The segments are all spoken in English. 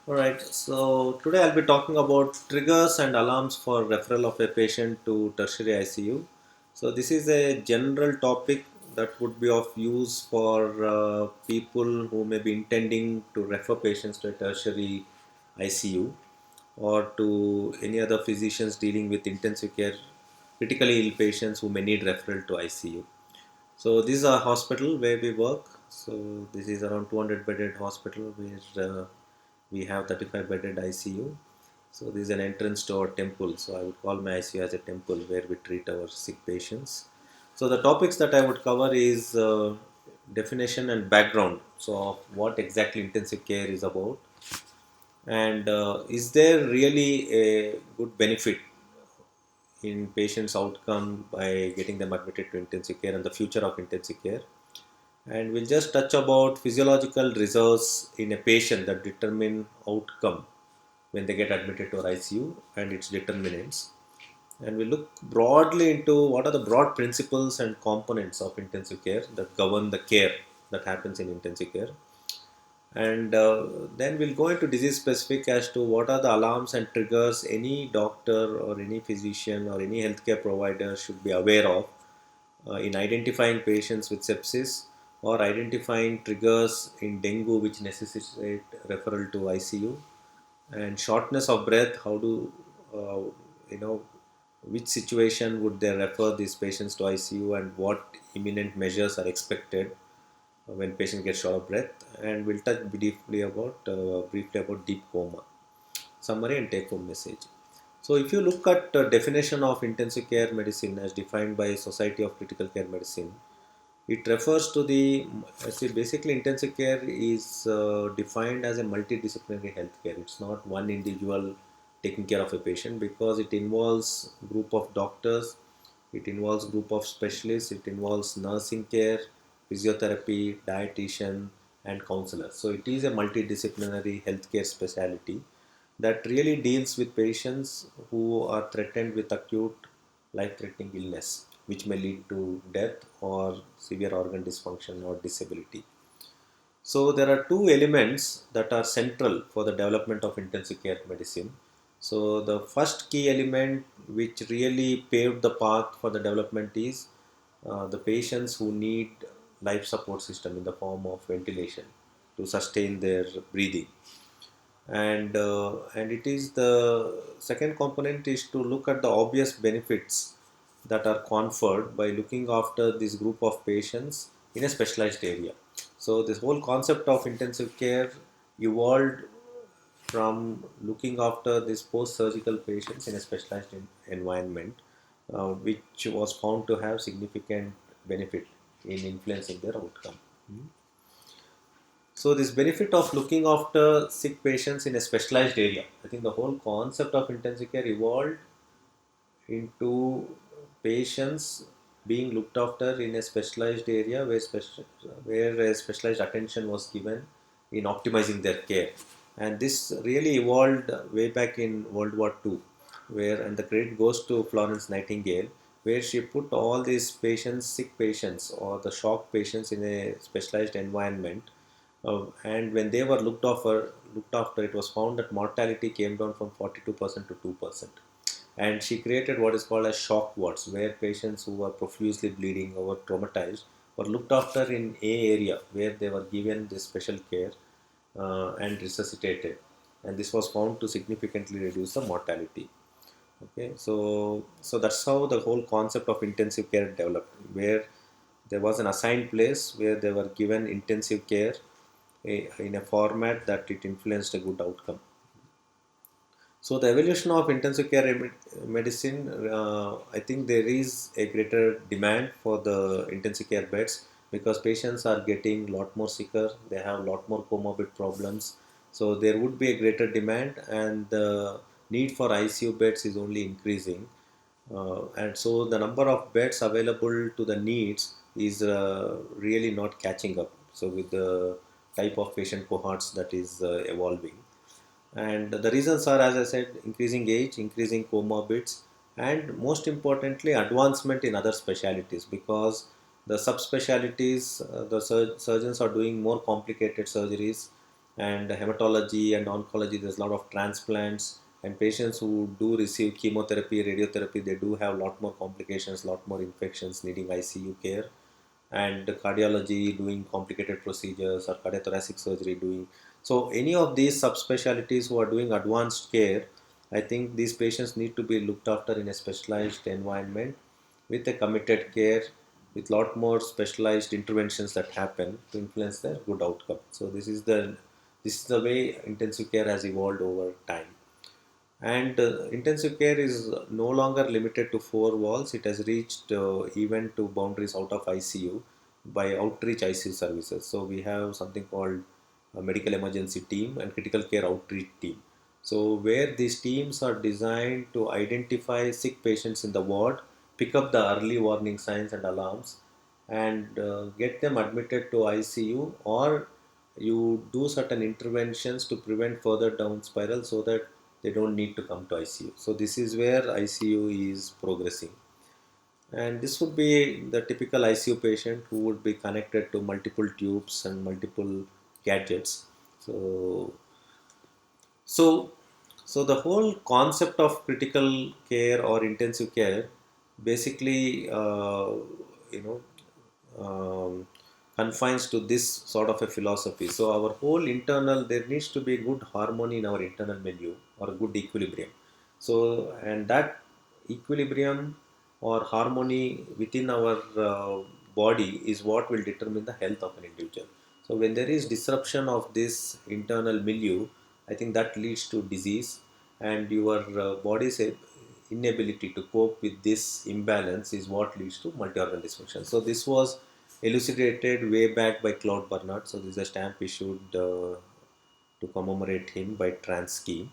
Alright, so today I'll be talking about triggers and alarms for referral of a patient to tertiary ICU. So, this is a general topic that would be of use for people who may be intending to refer patients to a tertiary ICU or to any other physicians dealing with intensive care, critically ill patients who may need referral to ICU. So, this is a hospital where we work. So, this is around 200 bedded hospital where we have 35 bedded ICU. So this is an entrance to our temple. So I would call my ICU as a temple where we treat our sick patients. So the topics that I would cover is definition and background. So of what exactly intensive care is about, and is there really a good benefit in patients' outcome by getting them admitted to intensive care and the future of intensive care. And we'll just touch about physiological reserves in a patient that determine outcome when they get admitted to our ICU and its determinants. And we look broadly into what are the broad principles and components of intensive care that govern the care that happens in intensive care. And then we'll go into disease specific as to what are the alarms and triggers any doctor or any physician or any healthcare provider should be aware of in identifying patients with sepsis or identifying triggers in dengue which necessitate referral to ICU, and shortness of breath, how do uh, you know which situation would they refer these patients to ICU and what imminent measures are expected when patient gets short of breath. And we'll touch briefly about deep coma, summary and take home message. So if you look at the definition of intensive care medicine as defined by Society of Critical Care Medicine, it refers to basically intensive care is defined as a multidisciplinary healthcare. It's not one individual taking care of a patient because it involves group of doctors, it involves group of specialists, it involves nursing care, physiotherapy, dietitian, and counselor. So it is a multidisciplinary healthcare specialty that really deals with patients who are threatened with acute life-threatening illness, which may lead to death or severe organ dysfunction or disability. So there are two elements that are central for the development of intensive care medicine. So the first key element which really paved the path for the development is the patients who need life support system in the form of ventilation to sustain their breathing. And it is the second component is to look at the obvious benefits that are conferred by looking after this group of patients in a specialized area. So this whole concept of intensive care evolved from looking after these post-surgical patients in a specialized environment, which was found to have significant benefit in influencing their outcome. So this benefit of looking after sick patients in a specialized area, I think the whole concept of intensive care evolved into patients being looked after in a specialized area where a specialized attention was given in optimizing their care. And this really evolved way back in World War II, where, and the credit goes to Florence Nightingale, where she put all these patients, sick patients or the shock patients in a specialized environment. And when they were looked after, it was found that mortality came down from 42% to 2%. And she created what is called as shock wards, where patients who were profusely bleeding or were traumatized were looked after in a area where they were given this special care and resuscitated. And this was found to significantly reduce the mortality. Okay, so that's how the whole concept of intensive care developed, where there was an assigned place where they were given intensive care in a format that it influenced a good outcome. So the evolution of intensive care medicine, I think there is a greater demand for the intensive care beds because patients are getting a lot more sicker. They have a lot more comorbid problems. So there would be a greater demand, and the need for ICU beds is only increasing. And so the number of beds available to the needs is really not catching up. So with the type of patient cohorts that is evolving. And the reasons are, as I said, increasing age, increasing comorbids, and most importantly, advancement in other specialties because the subspecialties, the surgeons are doing more complicated surgeries, and hematology and oncology. There's a lot of transplants, and patients who do receive chemotherapy, radiotherapy, they do have a lot more complications, a lot more infections needing ICU care. And cardiology doing complicated procedures, or cardiothoracic surgery doing. So any of these subspecialties who are doing advanced care, I think these patients need to be looked after in a specialized environment with a committed care, with lot more specialized interventions that happen to influence their good outcome. So this is the way intensive care has evolved over time. And intensive care is no longer limited to four walls. It has reached even to boundaries out of ICU by outreach ICU services. So we have something called a medical emergency team and critical care outreach team. So where these teams are designed to identify sick patients in the ward, pick up the early warning signs and alarms, and get them admitted to ICU, or you do certain interventions to prevent further down spiral so that they don't need to come to ICU. So this is where ICU is progressing. And this would be the typical ICU patient who would be connected to multiple tubes and multiple gadgets. So, so, so the whole concept of critical care or intensive care basically, um, confines to this sort of a philosophy. So our whole internal, there needs to be good harmony in our internal milieu, or a good equilibrium. So, and that equilibrium or harmony within our body is what will determine the health of an individual. So when there is disruption of this internal milieu, I think that leads to disease, and your body's inability to cope with this imbalance is what leads to multi-organ dysfunction. So this was elucidated way back by Claude Bernard. So this is a stamp issued to commemorate him by Transky.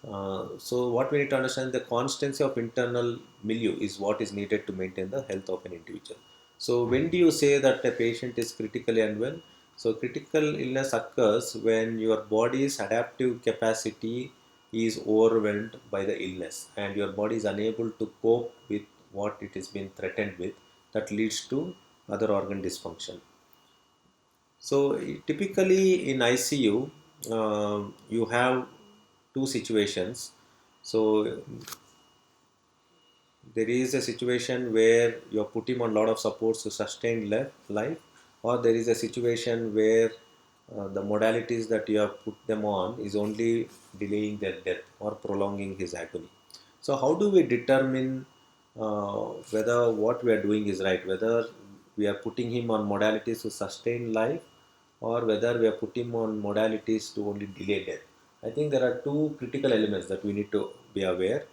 So what we need to understand, the constancy of internal milieu is what is needed to maintain the health of an individual. So when do you say that a patient is critically unwell? So critical illness occurs when your body's adaptive capacity is overwhelmed by the illness, and your body is unable to cope with what it has been threatened with. That leads to other organ dysfunction. So typically in ICU, you have two situations. So there is a situation where you're putting on a lot of supports to sustain life, or there is a situation where the modalities that you have put them on is only delaying their death or prolonging his agony. So how do we determine whether what we are doing is right, whether we are putting him on modalities to sustain life, or whether we are putting him on modalities to only delay death? I think there are two critical elements that we need to be aware.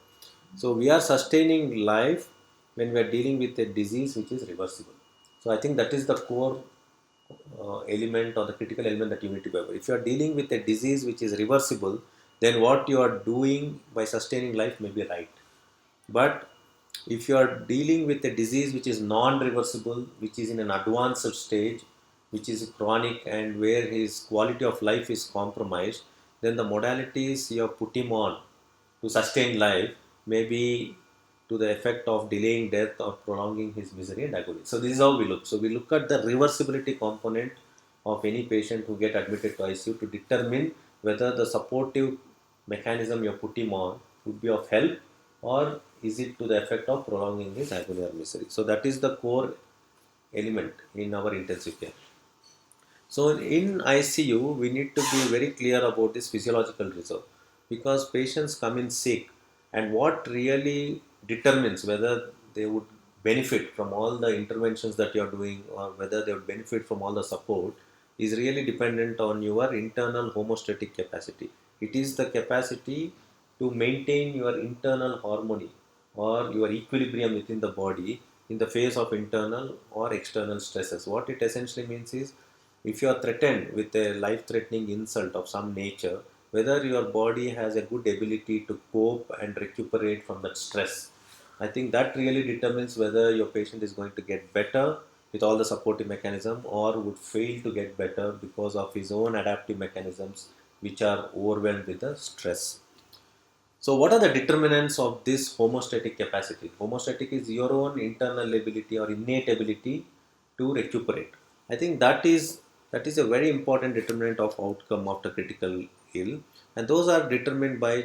So we are sustaining life when we are dealing with a disease which is reversible. So I think that is the core element, or the critical element that you need to be aware. If you are dealing with a disease which is reversible, then what you are doing by sustaining life may be right. But if you are dealing with a disease which is non-reversible, which is in an advanced stage, which is chronic, and where his quality of life is compromised, then the modalities you have put him on to sustain life may be to the effect of delaying death or prolonging his misery and agony. So this is how we look. So we look at the reversibility component of any patient who get admitted to ICU to determine whether the supportive mechanism you put him on would be of help, or is it to the effect of prolonging his agony or misery. So that is the core element in our intensive care. So in ICU, we need to be very clear about this physiological reserve, because patients come in sick, and what really determines whether they would benefit from all the interventions that you are doing, or whether they would benefit from all the support, is really dependent on your internal homeostatic capacity. It is the capacity to maintain your internal harmony or your equilibrium within the body in the face of internal or external stresses. What it essentially means is, if you are threatened with a life threatening insult of some nature, whether your body has a good ability to cope and recuperate from that stress. I think that really determines whether your patient is going to get better with all the supportive mechanism, or would fail to get better because of his own adaptive mechanisms which are overwhelmed with the stress. So what are the determinants of this homeostatic capacity? Homeostatic is your own internal ability or innate ability to recuperate. I think that is that is a very important determinant of outcome after critical ill, and those are determined by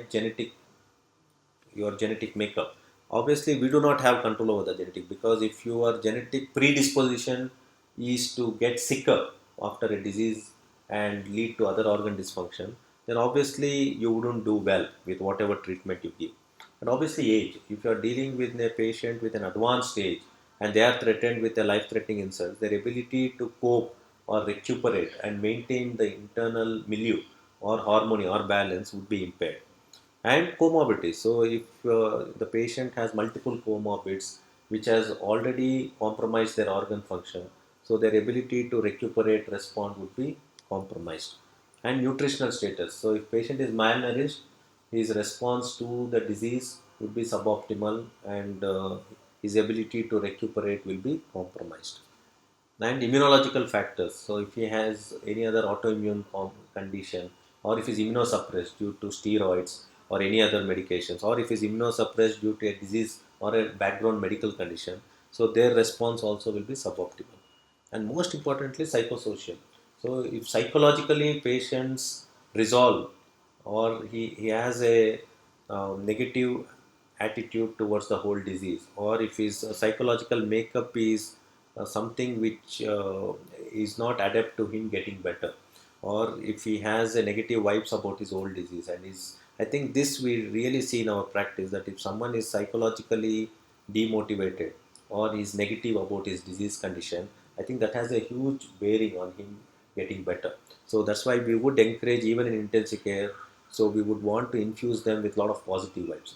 your genetic makeup. Obviously, we do not have control over the genetic, because if your genetic predisposition is to get sicker after a disease and lead to other organ dysfunction, then obviously you wouldn't do well with whatever treatment you give. And obviously, age. If you are dealing with a patient with an advanced age and they are threatened with a life-threatening insult, their ability to cope or recuperate and maintain the internal milieu or harmony or balance would be impaired. And comorbidities. So if the patient has multiple comorbids which has already compromised their organ function, so their ability to recuperate, respond would be compromised. And nutritional status. So if patient is malnourished, his response to the disease would be suboptimal, and his ability to recuperate will be compromised. And immunological factors. So if he has any other autoimmune condition, or if he's immunosuppressed due to steroids or any other medications, or if he's immunosuppressed due to a disease or a background medical condition, so their response also will be suboptimal. And most importantly, psychosocial. So if psychologically patients resolve, or he has a negative attitude towards the whole disease, or if his psychological makeup is something which is not adapt to him getting better, or if he has a negative vibes about his old disease, and is, I think this we really see in our practice, that if someone is psychologically demotivated or is negative about his disease condition, I think that has a huge bearing on him getting better. So that's why we would encourage, even in intensive care, so we would want to infuse them with a lot of positive vibes.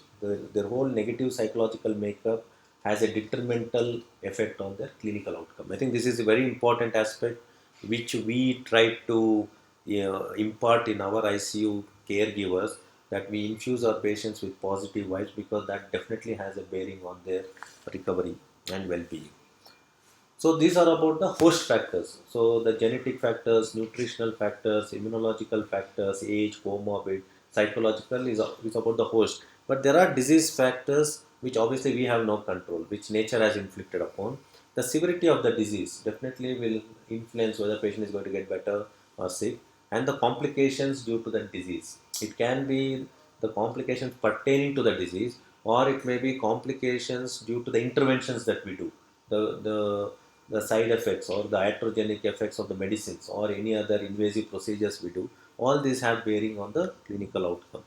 Their whole negative psychological makeup has a detrimental effect on their clinical outcome. I think this is a very important aspect which we try to impart in our ICU caregivers, that we infuse our patients with positive vibes, because that definitely has a bearing on their recovery and well-being. So these are about the host factors. So the genetic factors, nutritional factors, immunological factors, age, comorbid, psychological is about the host. But there are disease factors which obviously we have no control, which nature has inflicted upon. The severity of the disease definitely will influence whether patient is going to get better or sick, and the complications due to the disease. It can be the complications pertaining to the disease, or it may be complications due to the interventions that we do. The side effects or the iatrogenic effects of the medicines or any other invasive procedures we do, all these have bearing on the clinical outcome.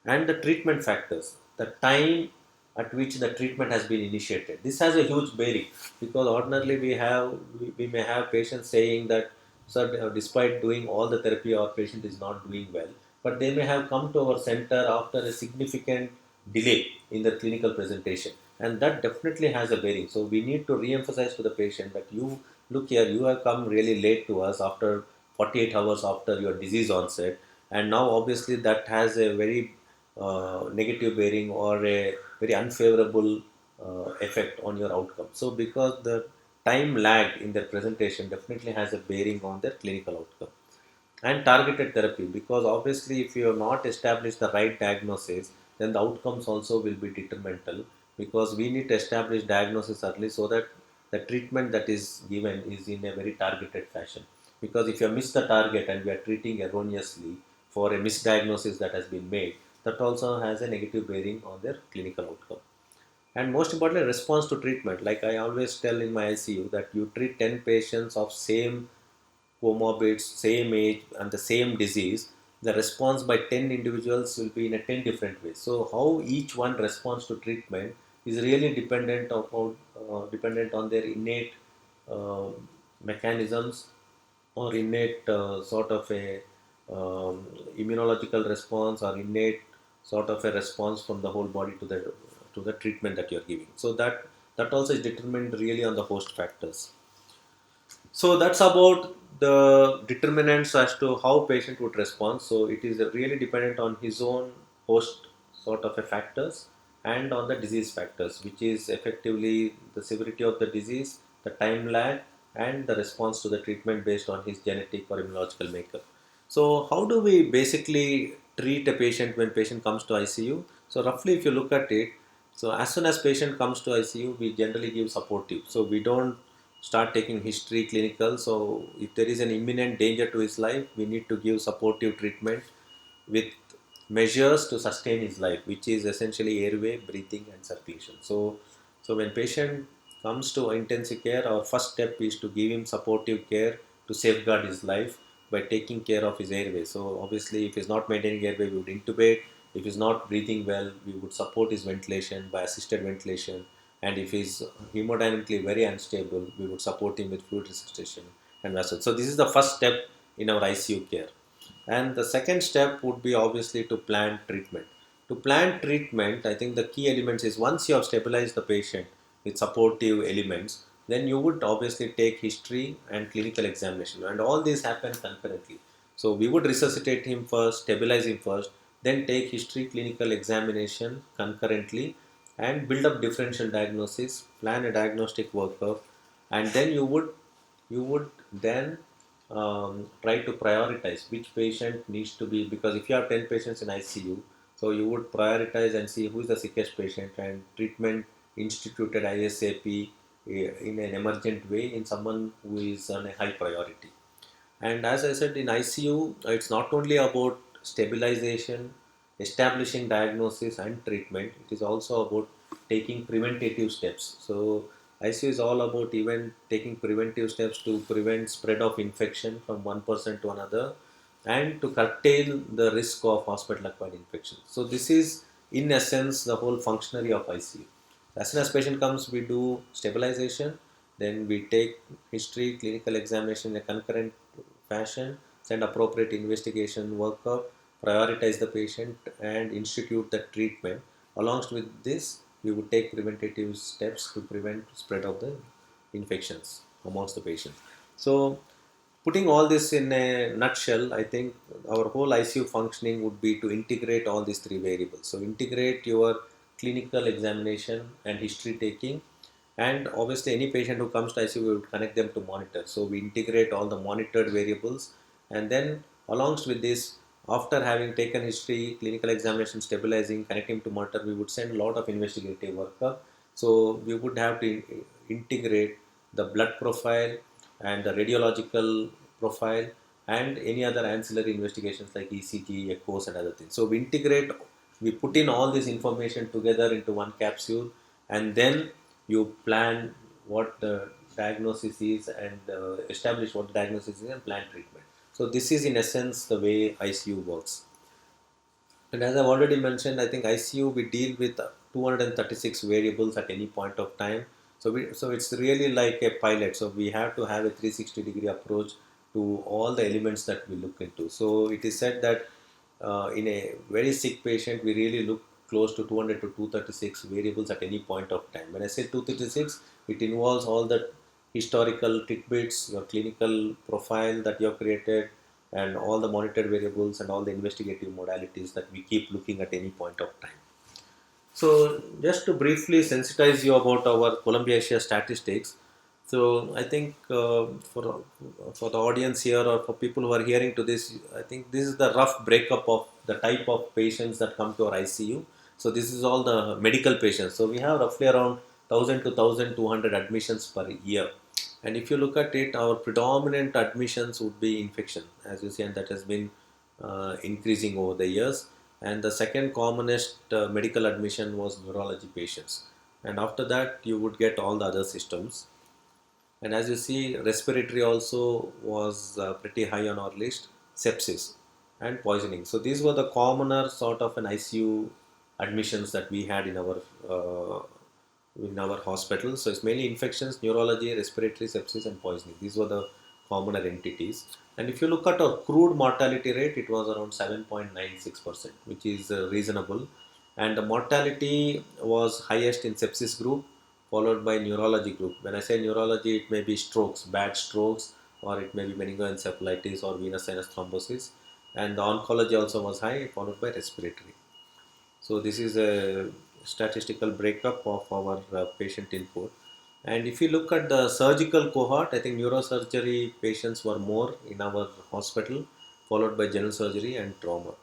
And the treatment factors, the time at which the treatment has been initiated, this has a huge bearing, because ordinarily we may have patients saying that, sir, despite doing all the therapy, our patient is not doing well, but they may have come to our center after a significant delay in their clinical presentation, and that definitely has a bearing. So we need to re-emphasize to the patient that, you look here, you have come really late to us after 48 hours after your disease onset, and now obviously that has a very negative bearing or a very unfavorable effect on your outcome. So because the time lag in their presentation definitely has a bearing on their clinical outcome. And targeted therapy, because obviously if you have not established the right diagnosis, then the outcomes also will be detrimental, because we need to establish diagnosis early, so that the treatment that is given is in a very targeted fashion. Because if you miss the target and we are treating erroneously for a misdiagnosis that has been made, that also has a negative bearing on their clinical outcome. And most importantly, response to treatment. Like I always tell in my ICU, that you treat 10 patients of same comorbids, same age, and the same disease, the response by 10 individuals will be in a 10 different ways. So how each one responds to treatment is really dependent on their innate uh, mechanisms, or innate sort of a immunological response, or innate sort of a response from the whole body to the treatment that you are giving. So that also is determined really on the host factors. So that's about the determinants as to how patient would respond. So it is really dependent on his own host sort of a factors, and on the disease factors, which is effectively the severity of the disease, the time lag, and the response to the treatment based on his genetic or immunological makeup. So how do we basically treat a patient when patient comes to ICU? So roughly, if you look at it, so as soon as patient comes to ICU, we generally give supportive. So we don't start taking history clinical. So if there is an imminent danger to his life, we need to give supportive treatment with measures to sustain his life, which is essentially airway, breathing, and circulation. So when patient comes to intensive care, our first step is to give him supportive care to safeguard his life by taking care of his airway. So obviously, if he's not maintaining airway, we would intubate. If he's not breathing well, we would support his ventilation by assisted ventilation. And if he's hemodynamically very unstable, we would support him with fluid resuscitation and vessels. So this is the first step in our ICU care. And the second step would be obviously to plan treatment. To plan treatment, I think the key elements is once you have stabilized the patient with supportive elements, then you would obviously take history and clinical examination, and all these happen concurrently. So we would resuscitate him first, stabilize him first, then take history, clinical examination concurrently, and build up differential diagnosis, plan a diagnostic workup, and then you would then try to prioritize which patient needs to be, because if you have 10 patients in ICU, so you would prioritize and see who is the sickest patient and treatment instituted ISAP in an emergent way in someone who is on a high priority. And as I said, in ICU, it's not only about stabilization, establishing diagnosis and treatment, it is also about taking preventative steps. So ICU is all about even taking preventive steps to prevent spread of infection from one person to another and to curtail the risk of hospital acquired infection. So this is in essence the whole functionary of ICU. As soon as patient comes, we do stabilization, then we take history, clinical examination in a concurrent fashion, send appropriate investigation workup, prioritize the patient, and institute the treatment. Along with this, we would take preventative steps to prevent spread of the infections amongst the patients. So, putting all this in a nutshell, I think our whole ICU functioning would be to integrate all these three variables. So, integrate your clinical examination and history taking, and obviously any patient who comes to ICU, we would connect them to monitor. So we integrate all the monitored variables, and then along with this, after having taken history, clinical examination, stabilizing, connecting to monitor, we would send a lot of investigative workup. So we would have to integrate the blood profile and the radiological profile and any other ancillary investigations like ECG, echoes, and other things. So we put in all this information together into one capsule, and then you plan what the diagnosis is and establish what the diagnosis is and plan treatment. So this is in essence the way ICU works. And as I've already mentioned, I think ICU we deal with 236 variables at any point of time. So it's really like a pilot. So we have to have a 360-degree approach to all the elements that we look into. So it is said that in a very sick patient, we really look close to 200 to 236 variables at any point of time. When I say 236, it involves all the historical tidbits, your clinical profile that you have created, and all the monitored variables and all the investigative modalities that we keep looking at any point of time. So just to briefly sensitize you about our Columbia Asia statistics, so I think for the audience here or for people who are hearing to this, I think this is the rough breakup of the type of patients that come to our ICU. So this is all the medical patients. So we have roughly around 1000 to 1200 admissions per year. And if you look at it, our predominant admissions would be infection, as you see, and that has been increasing over the years. And the second commonest medical admission was neurology patients. And after that, you would get all the other systems. And as you see, respiratory also was pretty high on our list, sepsis and poisoning. So these were the commoner sort of an ICU admissions that we had in our hospital. So it's mainly infections, neurology, respiratory, sepsis, and poisoning. These were the commoner entities. And if you look at our crude mortality rate, it was around 7.96%, which is reasonable. And the mortality was highest in sepsis group, followed by neurology group. When I say neurology, it may be strokes, bad strokes, or it may be meningoencephalitis or venous sinus thrombosis. And the oncology also was high, followed by respiratory. So this is a statistical breakup of our patient input. And if you look at the surgical cohort, I think neurosurgery patients were more in our hospital, followed by general surgery and trauma.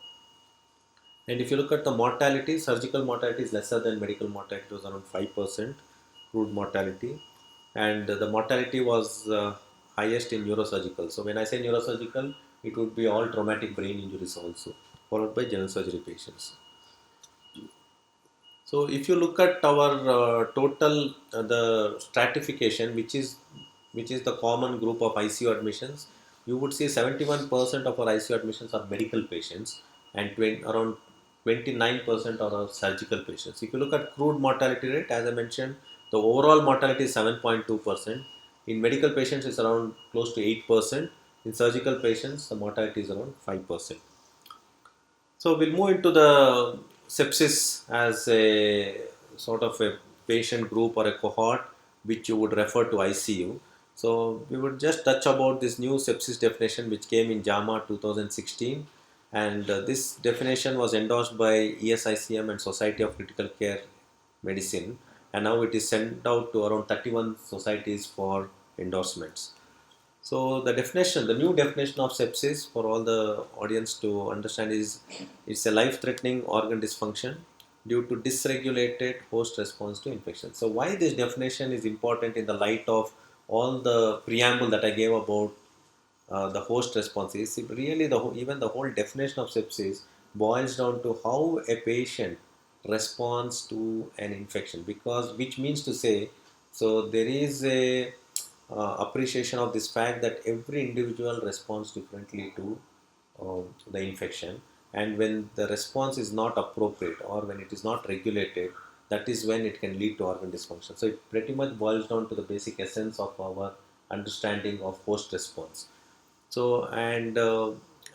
And if you look at the mortality, surgical mortality is lesser than medical mortality. It was around 5% crude mortality. and the mortality was highest in neurosurgical. So when I say neurosurgical, it would be all traumatic brain injuries also, followed by general surgery patients. So if you look at our total the stratification, which is the common group of ICU admissions, you would see 71% of our ICU admissions are medical patients, and around 29% are our surgical patients. If you look at crude mortality rate, as I mentioned, the overall mortality is 7.2%. In medical patients, it's around close to 8%. In surgical patients, the mortality is around 5%. So we'll move into the sepsis as a sort of a patient group or a cohort which you would refer to ICU. So we would just touch about this new sepsis definition which came in JAMA 2016, and this definition was endorsed by ESICM and Society of Critical Care Medicine, and now it is sent out to around 31 societies for endorsements. So the definition, the new definition of sepsis for all the audience to understand is it's a life-threatening organ dysfunction due to dysregulated host response to infection. So why this definition is important in the light of all the preamble that I gave about the host response is really even the whole definition of sepsis boils down to how a patient responds to an infection, because which means to say, so there is a appreciation of this fact that every individual responds differently to the infection, and when the response is not appropriate or when it is not regulated, that is when it can lead to organ dysfunction. So it pretty much boils down to the basic essence of our understanding of host response. So, and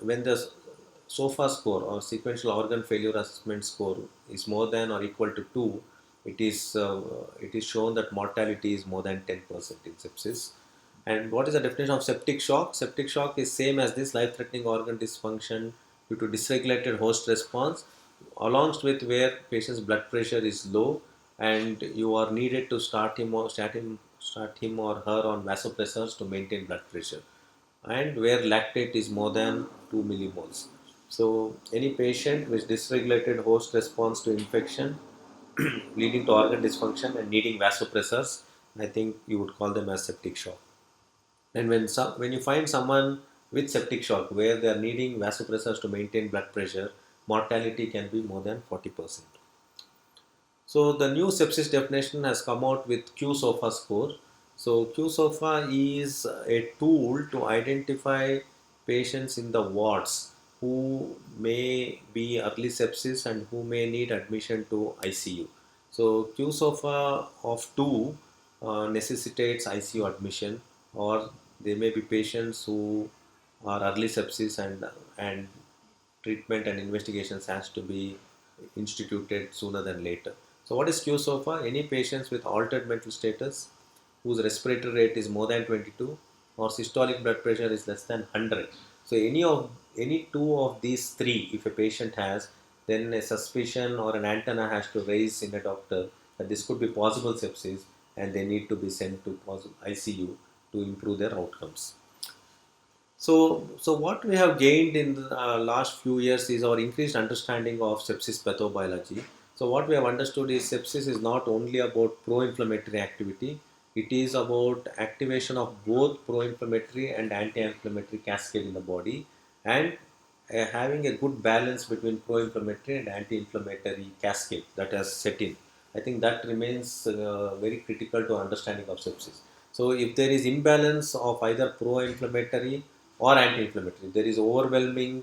when the SOFA score or sequential organ failure assessment score is more than or equal to 2, it is shown that mortality is more than 10% in sepsis. And what is the definition of septic shock? Septic shock is same as this, life-threatening organ dysfunction due to dysregulated host response, along with where patient's blood pressure is low, and you are needed to start him or her on vasopressors to maintain blood pressure, and where lactate is more than 2 millimoles. So any patient with dysregulated host response to infection leading to organ dysfunction and needing vasopressors, I think you would call them as septic shock. And when you find someone with septic shock where they are needing vasopressors to maintain blood pressure, mortality can be more than 40%. So the new sepsis definition has come out with QSOFA score. So QSOFA is a tool to identify patients in the wards who may be early sepsis and who may need admission to ICU. So QSOFA of 2 necessitates ICU admission, or there may be patients who are early sepsis and treatment and investigations has to be instituted sooner than later. So what is QSOFA? Any patients with altered mental status whose respiratory rate is more than 22 or systolic blood pressure is less than 100. So any two of these three, if a patient has, then a suspicion or an antenna has to raise in a doctor that this could be possible sepsis, and they need to be sent to ICU to improve their outcomes. So what we have gained in the last few years is our increased understanding of sepsis pathobiology. So what we have understood is sepsis is not only about pro-inflammatory activity, it is about activation of both pro-inflammatory and anti-inflammatory cascade in the body, and having a good balance between pro-inflammatory and anti-inflammatory cascade that has set in. I think that remains very critical to understanding of sepsis. So if there is imbalance of either pro-inflammatory or anti-inflammatory, there is overwhelming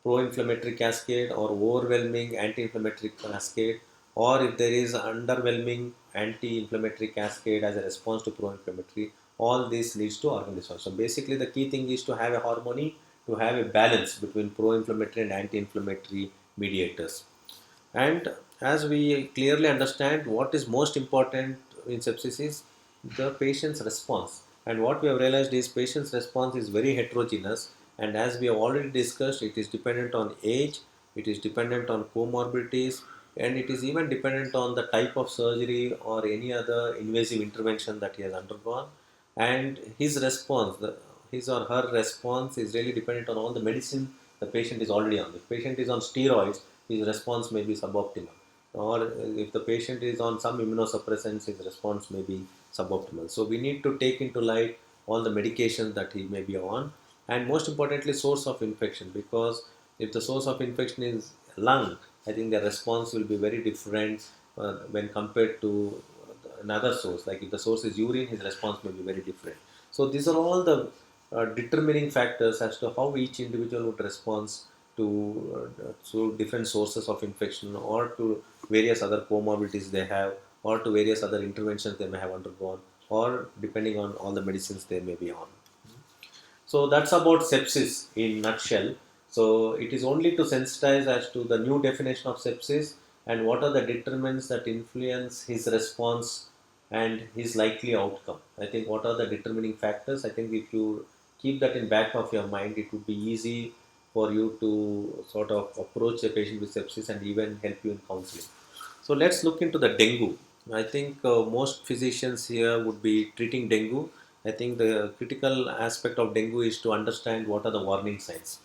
pro-inflammatory cascade or overwhelming anti-inflammatory cascade, or if there is underwhelming anti-inflammatory cascade as a response to pro-inflammatory, all this leads to organ dysfunction. So basically the key thing is to have a harmony, to have a balance between pro-inflammatory and anti-inflammatory mediators. And as we clearly understand, what is most important in sepsis is the patient's response. And what we have realized is patient's response is very heterogeneous. And as we have already discussed, it is dependent on age, it is dependent on comorbidities, and it is even dependent on the type of surgery or any other invasive intervention that he has undergone. And his response, his or her response is really dependent on all the medicine the patient is already on. If patient is on steroids, his response may be suboptimal. Or if the patient is on some immunosuppressants, his response may be suboptimal. So we need to take into light all the medications that he may be on, and most importantly source of infection, because if the source of infection is lung, I think the response will be very different when compared to another source. Like if the source is urine, his response may be very different. So these are all the determining factors as to how each individual would respond to different sources of infection, or to various other comorbidities they have, or to various other interventions they may have undergone, or depending on all the medicines they may be on. So that's about sepsis in nutshell. So it is only to sensitize as to the new definition of sepsis and what are the determinants that influence his response and his likely outcome. I think what are the determining factors. I think if you keep that in back of your mind, it would be easy for you to sort of approach a patient with sepsis and even help you in counseling. So let's look into the dengue. I think most physicians here would be treating dengue. I think the critical aspect of dengue is to understand what are the warning signs.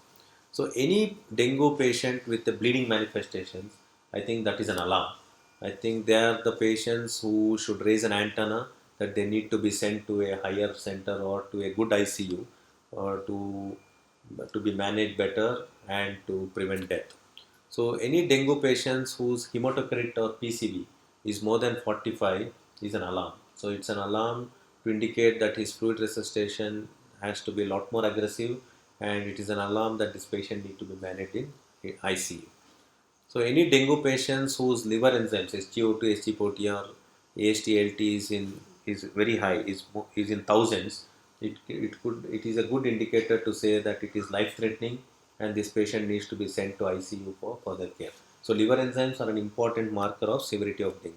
So any dengue patient with the bleeding manifestations, I think that is an alarm. I think they are the patients who should raise an antenna that they need to be sent to a higher center or to a good ICU, or to be managed better and to prevent death. So any dengue patients whose hematocrit or PCV is more than 45 is an alarm. So it's an alarm to indicate that his fluid resuscitation has to be a lot more aggressive, and it is an alarm that this patient need to be managed in ICU. So any dengue patients whose liver enzymes SGO2, SGPOT or AST/ALT is very high, is in thousands. It is a good indicator to say that it is life threatening, and this patient needs to be sent to ICU for further care. So liver enzymes are an important marker of severity of dengue.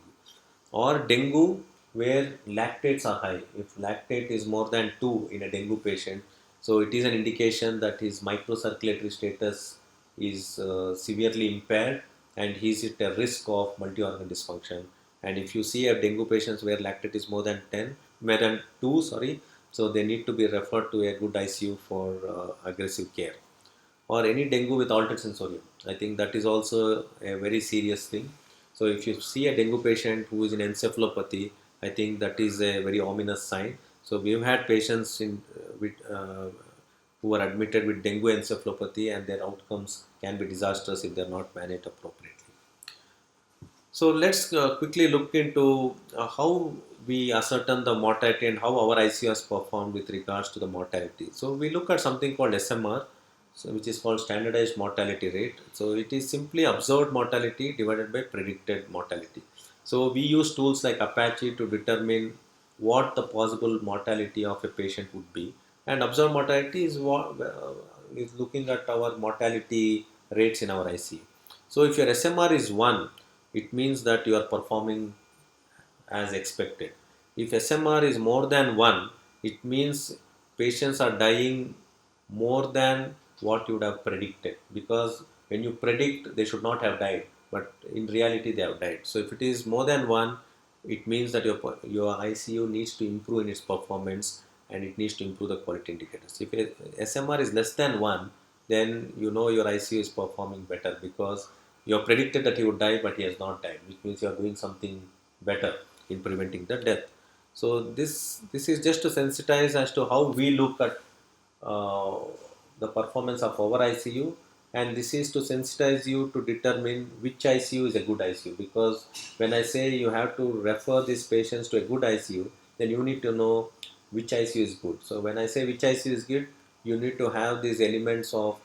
Or dengue where lactates are high. If lactate is more than 2 in a dengue patient, so it is an indication that his microcirculatory status is severely impaired, and he is at a risk of multi-organ dysfunction. And if you see a dengue patients where lactate is more than 10, more than 2, sorry, so they need to be referred to a good ICU for aggressive care. Or any dengue with altered sensorium. I think that is also a very serious thing. So if you see a dengue patient who is in encephalopathy, I think that is a very ominous sign. So we've had patients who are admitted with dengue encephalopathy, and their outcomes can be disastrous if they're not managed appropriately. So let's quickly look into how we ascertain the mortality and how our ICU has performed with regards to the mortality. So we look at something called SMR, so which is called standardized mortality rate. So it is simply observed mortality divided by predicted mortality. So we use tools like Apache to determine what the possible mortality of a patient would be, and observed mortality is what is looking at our mortality rates in our ICU. So if your SMR is 1, it means that you are performing as expected. If SMR is more than 1, it means patients are dying more than what you would have predicted, because when you predict they should not have died, but in reality they have died. So if it is more than 1, it means that your ICU needs to improve in its performance, and it needs to improve the quality indicators. If SMR is less than 1, then you know your ICU is performing better, because you have predicted that he would die but he has not died, which means you are doing something better in preventing the death. So this is just to sensitize as to how we look at uh, the performance of our ICU, and this is to sensitize you to determine which ICU is a good ICU. Because when I say you have to refer these patients to a good ICU, then you need to know which ICU is good. So when I say which ICU is good, you need to have these elements of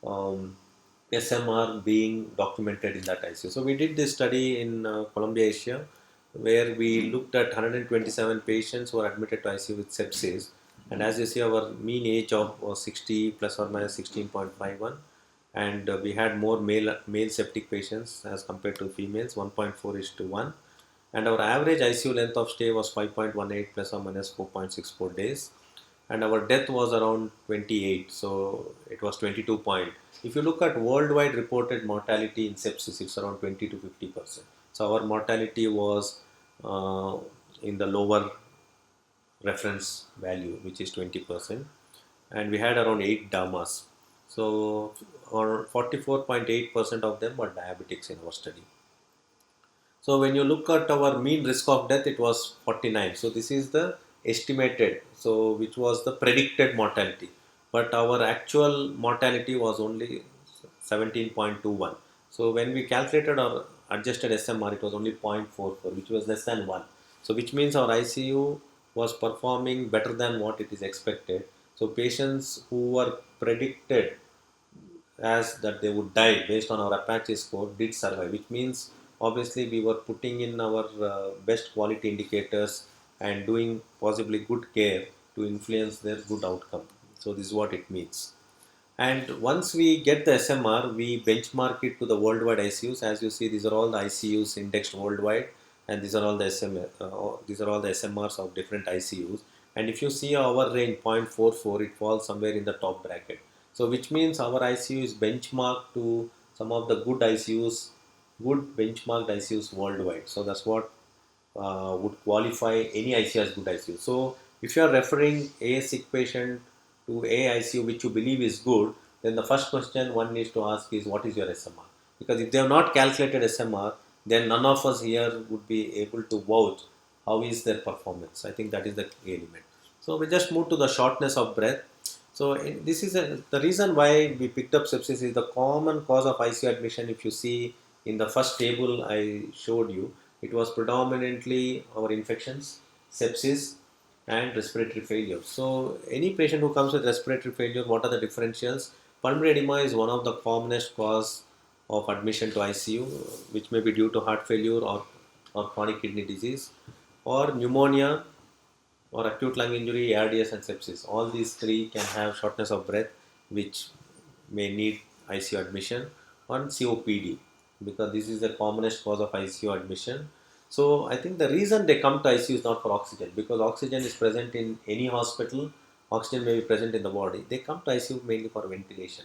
um, SMR being documented in that ICU. So we did this study in Columbia, Asia, where we looked at 127 patients who were admitted to ICU with sepsis. And as you see, our mean age of was 60 plus or minus 16.51, and we had more male septic patients as compared to females, 1.4 is to 1, and our average ICU length of stay was 5.18 plus or minus 4.64 days, and our death was around 28, so it was 22 point. If you look at worldwide reported mortality in sepsis, it's around 20 to 50%. So our mortality was uh, in the lower reference value, which is 20%, and we had around 8 damas. So, or 44.8% of them were diabetics in our study. So when you look at our mean risk of death, it was 49. So this is the estimated, so which was the predicted mortality. But our actual mortality was only 17.21. So when we calculated our adjusted SMR, it was only 0.44, which was less than 1. So which means our ICU was performing better than what it is expected. So patients who were predicted as that they would die based on our Apache score did survive, which means obviously we were putting in our best quality indicators and doing possibly good care to influence their good outcome. So this is what it means. And once we get the SMR, we benchmark it to the worldwide ICUs. As you see, these are all the ICUs indexed worldwide, and these are all the these are all the SMRs of different ICUs. And if you see our range 0.44, it falls somewhere in the top bracket. So which means our ICU is benchmarked to some of the good ICUs, good benchmarked ICUs worldwide. So that's what would qualify any ICU as good ICU. So if you are referring a sick patient to a ICU which you believe is good, then the first question one needs to ask is what is your SMR? Because if they have not calculated SMR, then none of us here would be able to vouch how is their performance. I think that is the key element. So we just move to the shortness of breath. So this is the reason why we picked up sepsis is the common cause of ICU admission. If you see in the first table I showed you, it was predominantly our infections, sepsis, and respiratory failure. So any patient who comes with respiratory failure, what are the differentials? Pulmonary edema is one of the commonest cause of admission to ICU, which may be due to heart failure or chronic kidney disease, or pneumonia, or acute lung injury, ARDS, and sepsis. All these three can have shortness of breath, which may need ICU admission, on COPD, because this is the commonest cause of ICU admission. So I think the reason they come to ICU is not for oxygen, because oxygen is present in any hospital, oxygen may be present in the body. They come to ICU mainly for ventilation.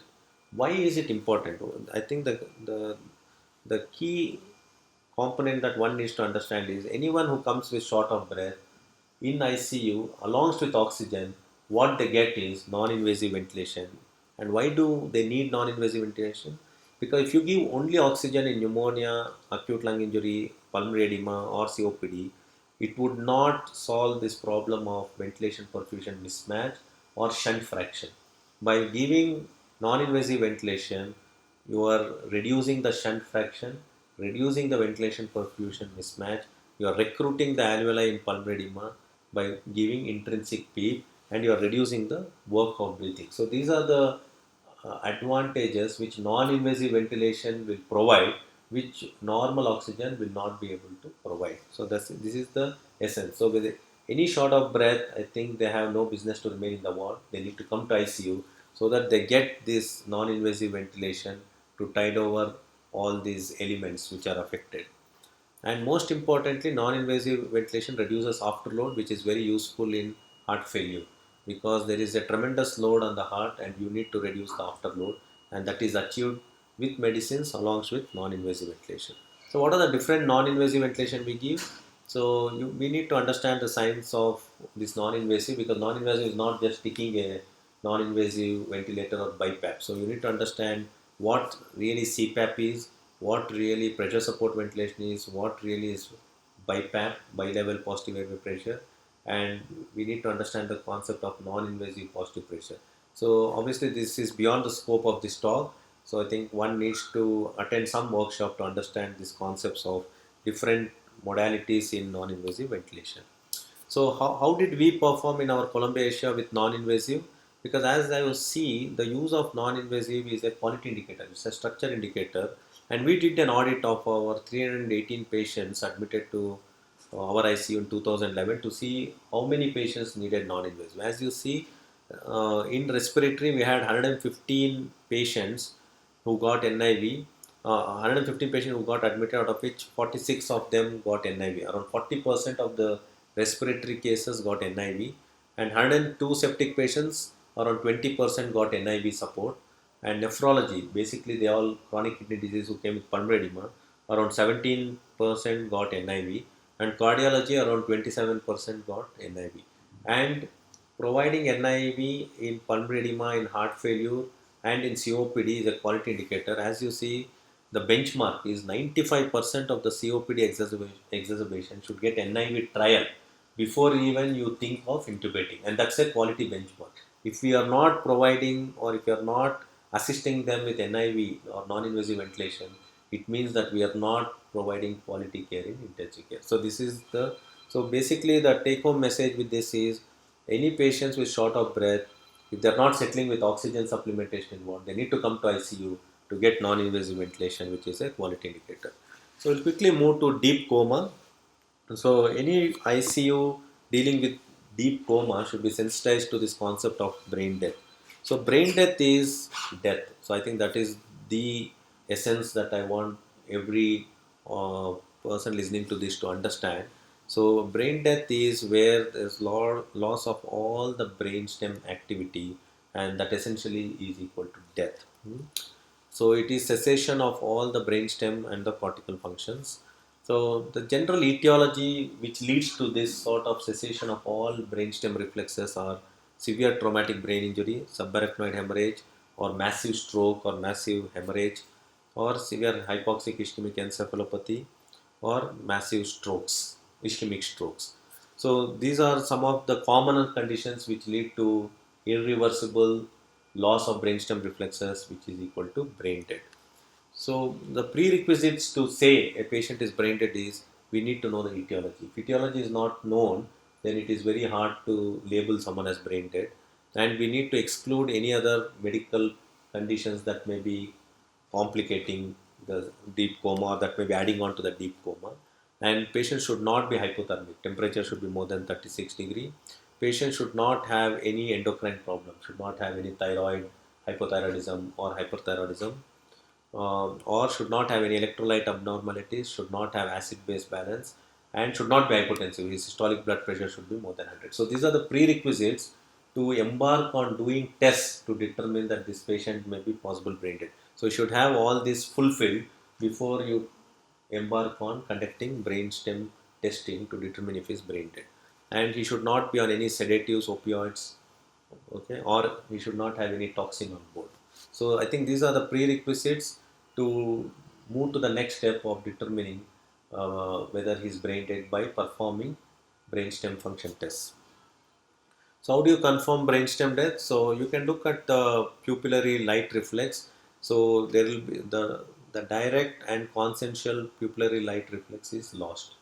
Why is it important? I think the key component that one needs to understand is anyone who comes with short of breath in ICU, along with oxygen, what they get is non-invasive ventilation. And why do they need non-invasive ventilation? Because if you give only oxygen in pneumonia, acute lung injury, pulmonary edema, or COPD, it would not solve this problem of ventilation perfusion mismatch or shunt fraction. By giving non-invasive ventilation, you are reducing the shunt fraction, reducing the ventilation perfusion mismatch, you are recruiting the alveoli in pulmonary edema by giving intrinsic PEEP, and you are reducing the work of breathing. So these are the advantages which non-invasive ventilation will provide, which normal oxygen will not be able to provide. So this is the essence. So with any short of breath, I think they have no business to remain in the ward. They need to come to ICU so that they get this non-invasive ventilation to tide over all these elements which are affected. And most importantly, non-invasive ventilation reduces afterload, which is very useful in heart failure, because there is a tremendous load on the heart and you need to reduce the afterload, and that is achieved with medicines along with non-invasive ventilation. So what are the different non-invasive ventilation we give? So we need to understand the science of this non-invasive, because non-invasive is not just sticking a non-invasive ventilator or BiPAP. So you need to understand what really CPAP is, what really pressure support ventilation is, what really is BiPAP, bi-level positive airway pressure, and we need to understand the concept of non-invasive positive pressure. So obviously this is beyond the scope of this talk. So I think one needs to attend some workshop to understand these concepts of different modalities in non-invasive ventilation. So how did we perform in our Columbia Asia with non-invasive? Because as I was see, the use of non-invasive is a quality indicator, it's a structure indicator. And we did an audit of our 318 patients admitted to our ICU in 2011 to see how many patients needed non-invasive. As you see, in respiratory, we had 115 patients who got NIV, 115 patients who got admitted, out of which 46 of them got NIV. Around 40% of the respiratory cases got NIV, and 102 septic patients, around 20% got NIV support. And nephrology, basically they all chronic kidney disease who came with pulmonary edema, around 17% got NIV, and cardiology around 27% got NIV. And providing NIV in pulmonary edema, in heart failure, and in COPD is a quality indicator. As you see, the benchmark is 95% of the COPD exacerbation should get NIV trial before even you think of intubating, and that's a quality benchmark. If we are not providing or if we are not assisting them with NIV or non-invasive ventilation, it means that we are not providing quality care in intensive care. So this is the so basically the take-home message with this is any patients with short of breath, if they are not settling with oxygen supplementation involved, they need to come to ICU to get non-invasive ventilation, which is a quality indicator. So we'll quickly move to deep coma. So any ICU dealing with deep coma should be sensitized to this concept of brain death. So brain death is death. So I think that is the essence that I want every uh, person listening to this to understand. So brain death is where there's loss of all the brainstem activity, and that essentially is equal to death. So it is cessation of all the brainstem and the cortical functions. So the general etiology which leads to this sort of cessation of all brainstem reflexes are severe traumatic brain injury, subarachnoid hemorrhage, or massive stroke or massive hemorrhage, or severe hypoxic ischemic encephalopathy, or massive strokes, ischemic strokes. So these are some of the common conditions which lead to irreversible loss of brainstem reflexes, which is equal to brain dead. So the prerequisites to say a patient is brain dead is we need to know the etiology. If etiology is not known, then it is very hard to label someone as brain dead, and we need to exclude any other medical conditions that may be complicating the deep coma, that may be adding on to the deep coma. And patient should not be hypothermic. Temperature should be more than 36 degree. Patient should not have any endocrine problem, should not have any thyroid hypothyroidism or hyperthyroidism, or should not have any electrolyte abnormalities, should not have acid-base balance, and should not be hypotensive. His systolic blood pressure should be more than 100. So these are the prerequisites to embark on doing tests to determine that this patient may be possible brain dead. So you should have all this fulfilled before you embark on conducting brainstem testing to determine if he is brain dead. And he should not be on any sedatives, opioids, okay, or he should not have any toxin on board. So I think these are the prerequisites to move to the next step of determining whether he is brain dead by performing brainstem function tests. So how do you confirm brainstem death? So you can look at the pupillary light reflex. So there will be the direct and consensual pupillary light reflex is lost.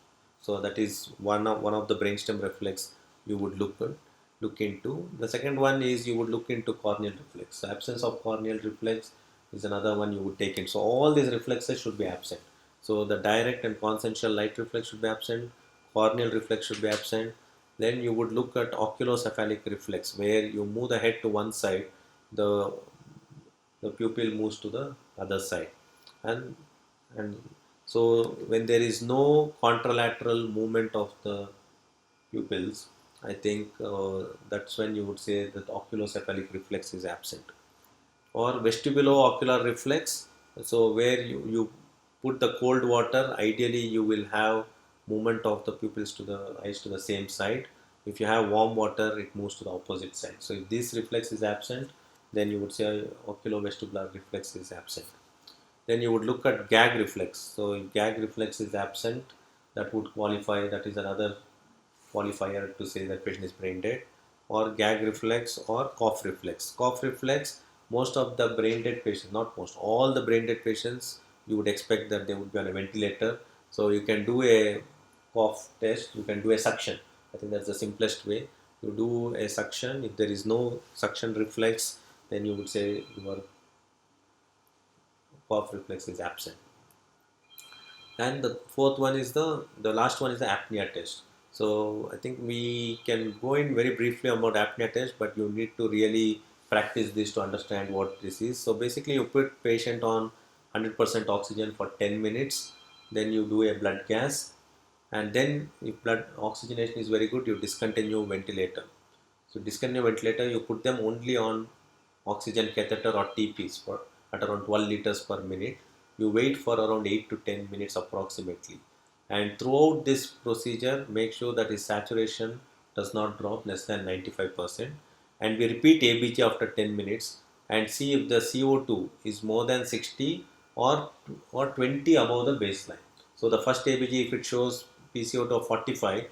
So that is one of the brainstem reflex you would look into. The second one is you would look into corneal reflex. So absence of corneal reflex is another one you would take in. So all these reflexes should be absent. So the direct and consensual light reflex should be absent. Corneal reflex should be absent. Then you would look at oculocephalic reflex, where you move the head to one side, the the pupil moves to the other side, and and so when there is no contralateral movement of the pupils, I think that's when you would say that oculocephalic reflex is absent. Or vestibulo-ocular reflex, so where you put the cold water, ideally you will have movement of the pupils to the eyes to the same side. If you have warm water, it moves to the opposite side. So if this reflex is absent, then you would say oculovestibular reflex is absent. Then you would look at gag reflex. So if gag reflex is absent, that would qualify, that is another qualifier to say that patient is brain dead. Or gag reflex or cough reflex. Cough reflex, most of the brain dead patients, not most, all the brain dead patients, you would expect that they would be on a ventilator. So you can do a cough test, you can do a suction. I think that's the simplest way. You do a suction. If there is no suction reflex, then you would say your cough reflex is absent. And the fourth one is the last one is the apnea test. So I think we can go in very briefly about apnea test, but you need to really practice this to understand what this is. So basically you put patient on 100% oxygen for 10 minutes, then you do a blood gas, and then if blood oxygenation is very good, you discontinue ventilator. So discontinue ventilator, you put them only on oxygen catheter or TPs for at around 12 liters per minute. You wait for around 8 to 10 minutes approximately. And throughout this procedure, make sure that his saturation does not drop less than 95%. And we repeat ABG after 10 minutes and see if the CO2 is more than 60 or 20 above the baseline. So the first ABG, if it shows PCO2 of 45,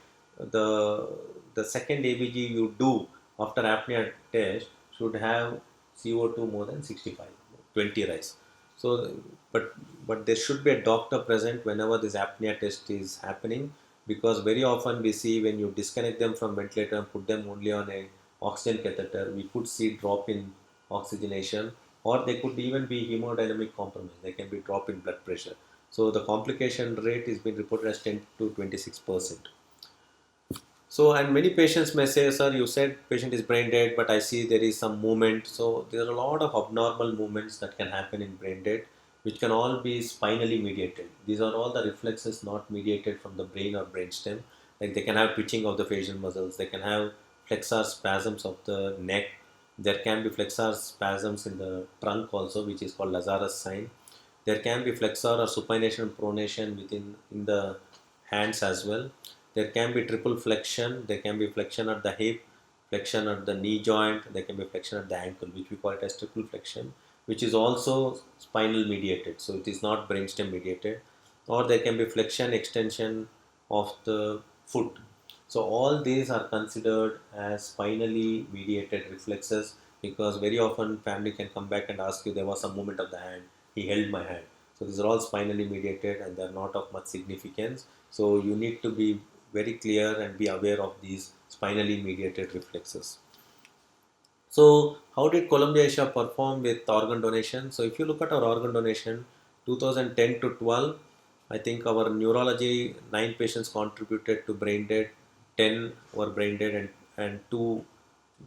the second ABG you do after apnea test should have CO2 more than 65, 20 rise. So, but there should be a doctor present whenever this apnea test is happening, because very often we see when you disconnect them from ventilator and put them only on a oxygen catheter, we could see drop in oxygenation, or they could even be hemodynamic compromise. They can be drop in blood pressure. So the complication rate is being reported as 10 to 26%. So, and many patients may say, sir, you said patient is brain dead, but I see there is some movement. So there are a lot of abnormal movements that can happen in brain dead, which can all be spinally mediated. These are all the reflexes not mediated from the brain or brainstem. Like they can have twitching of the facial muscles, they can have flexor spasms of the neck, there can be flexor spasms in the trunk also, which is called Lazarus sign. There can be flexor or supination and pronation within in the hands as well. There can be triple flexion. There can be flexion at the hip, flexion at the knee joint. There can be flexion at the ankle, which we call it as triple flexion, which is also spinal mediated. So it is not brainstem mediated. Or there can be flexion extension of the foot. So all these are considered as spinally mediated reflexes, because very often family can come back and ask you there was some movement of the hand, he held my hand. So these are all spinally mediated and they are not of much significance. So you need to be very clear and be aware of these spinally mediated reflexes. So how did Columbia Asia perform with organ donation? So if you look at our organ donation, 2010 to 12, I think our neurology 9 patients contributed to brain dead, 10 were brain dead, and 2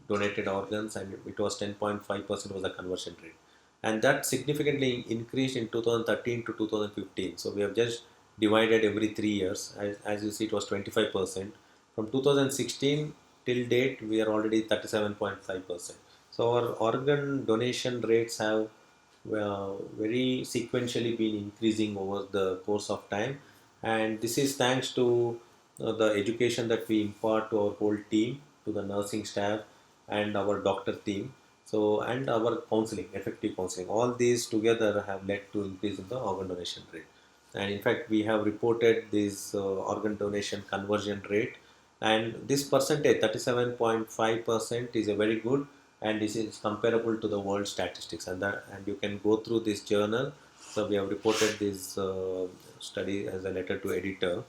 donated organs, and it was 10.5% was the conversion rate. And that significantly increased in 2013 to 2015. So we have just divided every 3 years. As you see, it was 25%. From 2016 till date, we are already 37.5%. So our organ donation rates have very sequentially been increasing over the course of time, and this is thanks to the education that we impart to our whole team, to the nursing staff and our doctor team. So, and our counseling, effective counseling, all these together have led to increase in the organ donation rate. And in fact, we have reported this organ donation conversion rate, and this percentage 37.5% is a very good, and this is comparable to the world statistics, and you can go through this journal. So we have reported this study as a letter to editor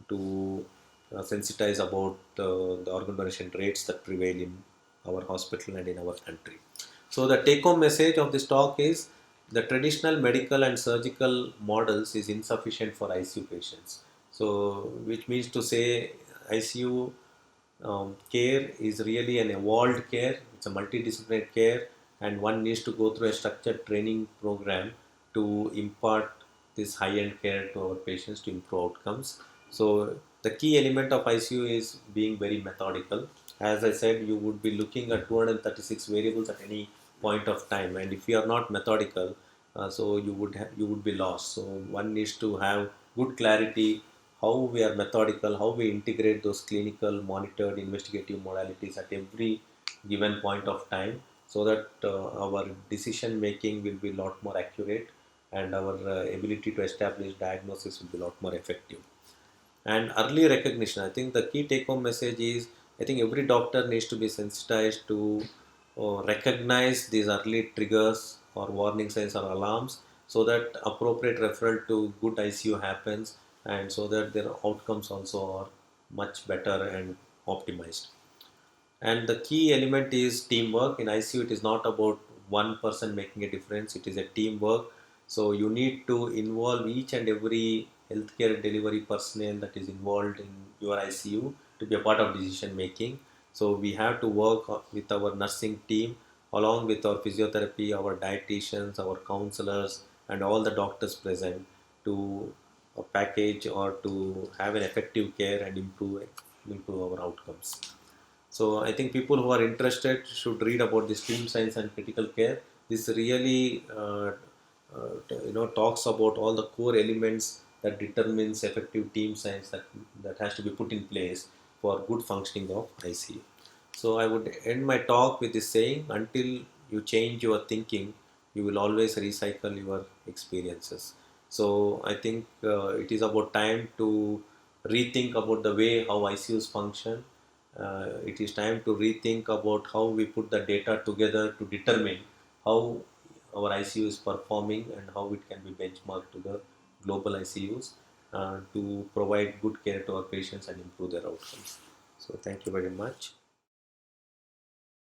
to sensitize about the organ donation rates that prevail in our hospital and in our country. So the take home message of this talk is the traditional medical and surgical models is insufficient for ICU patients. So which means to say ICU care is really an evolved care. It's a multidisciplinary care, and one needs to go through a structured training program to impart this high-end care to our patients to improve outcomes. So the key element of ICU is being very methodical. As I said, you would be looking at 236 variables at any point of time, and if you are not methodical, so you would be lost. So one needs to have good clarity how we are methodical, how we integrate those clinical monitored investigative modalities at every given point of time, so that our decision making will be a lot more accurate, and our ability to establish diagnosis will be a lot more effective. And early recognition, I think the key take home message is, I think every doctor needs to be sensitized to recognize these early triggers or warning signs or alarms, so that appropriate referral to good ICU happens, and so that their outcomes also are much better and optimized. And the key element is teamwork. In ICU, it is not about one person making a difference, it is a teamwork. So you need to involve each and every healthcare delivery personnel that is involved in your ICU to be a part of decision making. So we have to work with our nursing team along with our physiotherapy, our dietitians, our counselors, and all the doctors present to package or to have an effective care and improve our outcomes. So I think people who are interested should read about this team science and critical care. This really talks about all the core elements that determines effective team science that has to be put in place for good functioning of ICU. So I would end my talk with this saying: until you change your thinking, you will always recycle your experiences. So I think it is about time to rethink about the way how ICUs function. It is time to rethink about how we put the data together to determine how our ICU is performing and how it can be benchmarked to the global ICUs to provide good care to our patients and improve their outcomes. So thank you very much.